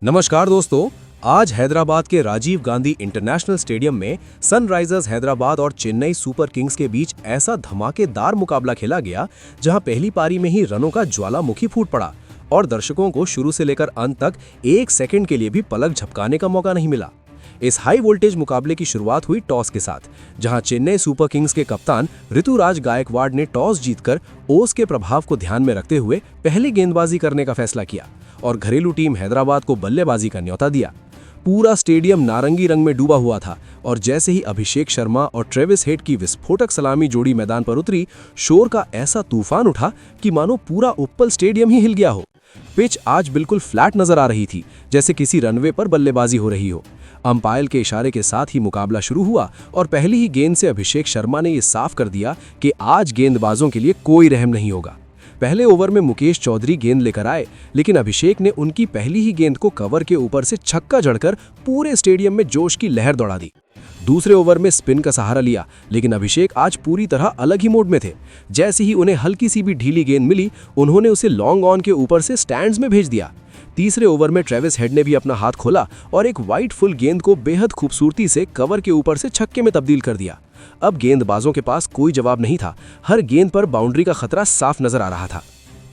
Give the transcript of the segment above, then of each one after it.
नमस्कार दोस्तों, आज हैदराबाद के राजीव गांधी इंटरनेशनल स्टेडियम में सनराइजर्स हैदराबाद और चेन्नई सुपर किंग्स के बीच ऐसा धमाकेदार मुकाबला खेला गया जहां पहली पारी में ही रनों का ज्वालामुखी फूट पड़ा और दर्शकों को शुरू से लेकर अंत तक एक सेकंड के लिए भी पलक झपकाने का मौका नहीं मिला। इस हाई वोल्टेज मुकाबले की शुरुआत हुई टॉस के साथ, जहां चेन्नई सुपर किंग्स के कप्तान ऋतुराज गायकवाड़ ने टॉस जीतकर ओस के प्रभाव को ध्यान में रखते हुए पहले गेंदबाजी करने का फैसला किया और घरेलू टीम हैदराबाद को बल्लेबाजी का न्योता दिया। पूरा स्टेडियम नारंगी रंग में डूबा हुआ था और जैसे ही अभिषेक शर्मा और ट्रेविस हेड की विस्फोटक सलामी जोड़ी मैदान पर उतरी, शोर का ऐसा तूफान उठा कि मानो पूरा ओपल स्टेडियम ही हिल गया हो। पिच आज बिल्कुल फ्लैट नजर आ रही थी, जैसे किसी रनवे पर बल्लेबाजी हो रही हो। अंपायर के इशारे के साथ ही मुकाबला शुरू हुआ और पहली ही गेंद से अभिषेक शर्मा ने यह साफ कर दिया कि आज गेंदबाजों के लिए कोई रहम नहीं होगा। पहले ओवर में मुकेश चौधरी गेंद लेकर आए, लेकिन अभिषेक ने उनकी पहली ही गेंद को कवर के ऊपर से छक्का जड़कर पूरे स्टेडियम में जोश की लहर दौड़ा दी। दूसरे ओवर में स्पिन का सहारा लिया, लेकिन अभिषेक आज पूरी तरह अलग ही मोड में थे। जैसे ही उन्हें हल्की सी भी ढीली गेंद मिली, उन्होंने उसे लॉन्ग ऑन के ऊपर से स्टैंड्स में भेज दिया। तीसरे ओवर में ट्रेविस हेड ने भी अपना हाथ खोला और एक वाइड फुल गेंद को बेहद खूबसूरती से कवर के ऊपर से छक्के में तब्दील कर दिया। अब गेंदबाजों के पास कोई जवाब नहीं था, हर गेंद पर बाउंड्री का खतरा साफ नजर आ रहा था।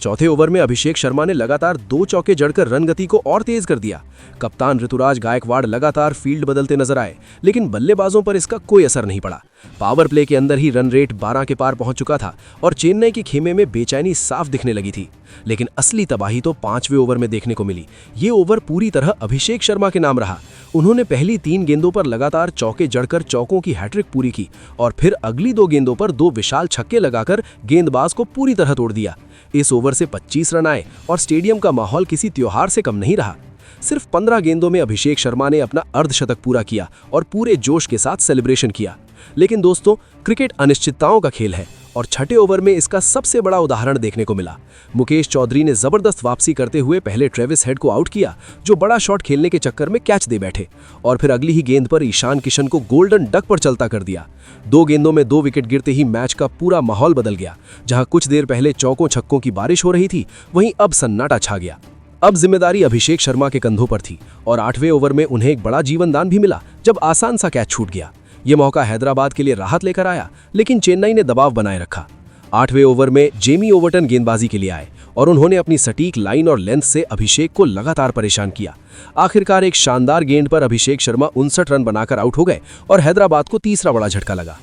चौथे ओवर में अभिषेक शर्मा ने लगातार 2 चौके जड़कर रन गति को और तेज कर दिया। कप्तान ऋतुराज गायकवाड़ लगातार फील्ड बदलते नजर आए, लेकिन बल्लेबाजों पर इसका कोई असर नहीं पड़ा। पावर प्ले के अंदर ही रन रेट 12 के पार पहुंच चुका था और चेन्नई के खेमे में बेचैनी साफ दिखने लगी थी। लेकिन असली तबाही तो 5वें ओवर में देखने को मिली। ये ओवर पूरी तरह अभिषेक शर्मा के नाम रहा। उन्होंने पहली 3 गेंदों पर लगातार चौके जड़कर चौकों की हैट्रिक पूरी की और फिर अगली 2 गेंदों पर 2 विशाल छक्के लगाकर गेंदबाज को पूरी तरह तोड़ दिया। इस ओवर से 25 रन आए और स्टेडियम का माहौल किसी त्योहार से कम नहीं रहा। सिर्फ 15 गेंदों में अभिषेक शर्मा ने अपना अर्धशतक पूरा किया और पूरे जोश के साथ सेलिब्रेशन किया। लेकिन दोस्तों, क्रिकेट अनिश्चितताओं का खेल है और छठे ओवर में इसका सबसे बड़ा उदाहरण देखने को मिला। मुकेश चौधरी ने जबरदस्त वापसी करते हुए पहले ट्रेविस हेड को आउट किया, जो बड़ा शॉट खेलने के चक्कर में कैच दे बैठे, और फिर अगली ही गेंद पर ईशान किशन को गोल्डन डक पर चलता कर दिया। 2 गेंदों में 2 विकेट गिरते ही मैच का पूरा माहौल बदल गया। जहां कुछ देर पहले चौकों छक्कों की बारिश हो रही थी, वहीं अब सन्नाटा छा गया। अब जिम्मेदारी अभिषेक शर्मा के कंधों पर थी और 8वें ओवर में उन्हें एक बड़ा जीवन दान भी मिला, जब आसान सा कैच छूट गया। ये मौका हैदराबाद के लिए राहत लेकर आया, लेकिन चेन्नई ने दबाव बनाए रखा। 8वें ओवर में जेमी ओवर्टन गेंदबाजी के लिए आए और उन्होंने अपनी सटीक लाइन और लेंथ से अभिषेक को लगातार परेशान किया। आखिरकार एक शानदार गेंद पर अभिषेक शर्मा 59 रन बनाकर आउट हो गए और हैदराबाद को तीसरा बड़ा झटका लगा।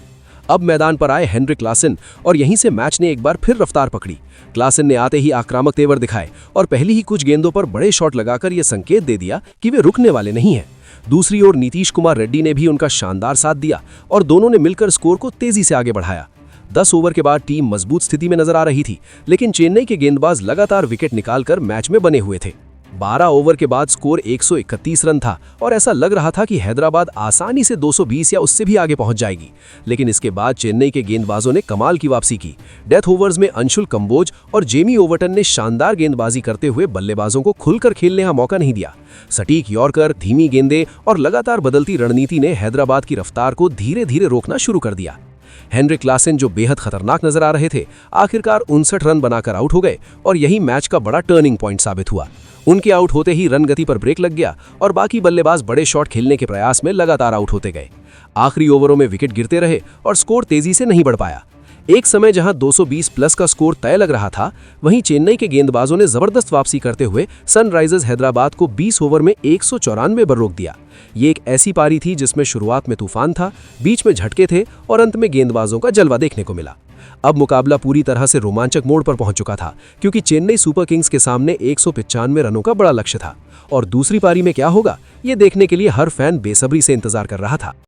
अब मैदान पर आए हेनरिक क्लासन और यहीं से मैच ने एक बार फिर रफ्तार पकड़ी। क्लासन ने आते ही आक्रामक तेवर दिखाए और पहली ही कुछ गेंदों पर बड़े शॉट लगाकर यह संकेत दे दिया कि वे रुकने वाले नहीं हैं। दूसरी ओर नीतीश कुमार रेड्डी ने भी उनका शानदार साथ दिया और दोनों ने मिलकर स्कोर को तेजी से आगे बढ़ाया। 10 ओवर के बाद टीम मजबूत स्थिति में नजर आ रही थी, लेकिन चेन्नई के गेंदबाज लगातार विकेट निकालकर मैच में बने हुए थे। 12 ओवर के बाद स्कोर 131 रन था और ऐसा लग रहा था कि हैदराबाद आसानी से 220 या उससे भी आगे पहुंच जाएगी। लेकिन इसके बाद चेन्नई के गेंदबाजों ने कमाल की वापसी की। डेथ ओवर्स में अंशुल कंबोज और जेमी ओवर्टन ने शानदार गेंदबाजी करते हुए बल्लेबाजों को खुलकर खेलने का मौका नहीं दिया। सटीक यॉर्कर, धीमी गेंदें और लगातार बदलती रणनीति ने हैदराबाद की रफ्तार को धीरे धीरे रोकना शुरू कर दिया। हेनरिक क्लासन, जो बेहद खतरनाक नजर आ रहे थे, आखिरकार 59 रन बनाकर आउट हो गए और यही मैच का बड़ा टर्निंग पॉइंट साबित हुआ। उनके आउट होते ही रन गति पर ब्रेक लग गया और बाकी बल्लेबाज बड़े शॉट खेलने के प्रयास में लगातार आउट होते गए। आखिरी ओवरों में विकेट गिरते रहे और स्कोर तेजी से नहीं बढ़ पाया। एक समय जहां 220 प्लस का स्कोर तय लग रहा था, वहीं चेन्नई के गेंदबाजों ने जबरदस्त वापसी करते हुए सनराइजर्स हैदराबाद को 20 ओवर में 194 पर रोक दिया। ये एक ऐसी पारी थी जिसमें शुरुआत में तूफान था, बीच में झटके थे और अंत में गेंदबाजों का जलवा देखने को मिला। अब मुकाबला पूरी तरह से रोमांचक मोड़ पर पहुंच चुका था, क्योंकि चेन्नई सुपर किंग्स के सामने 195 रनों का बड़ा लक्ष्य था और दूसरी पारी में क्या होगा, ये देखने के लिए हर फैन बेसब्री से इंतजार कर रहा था।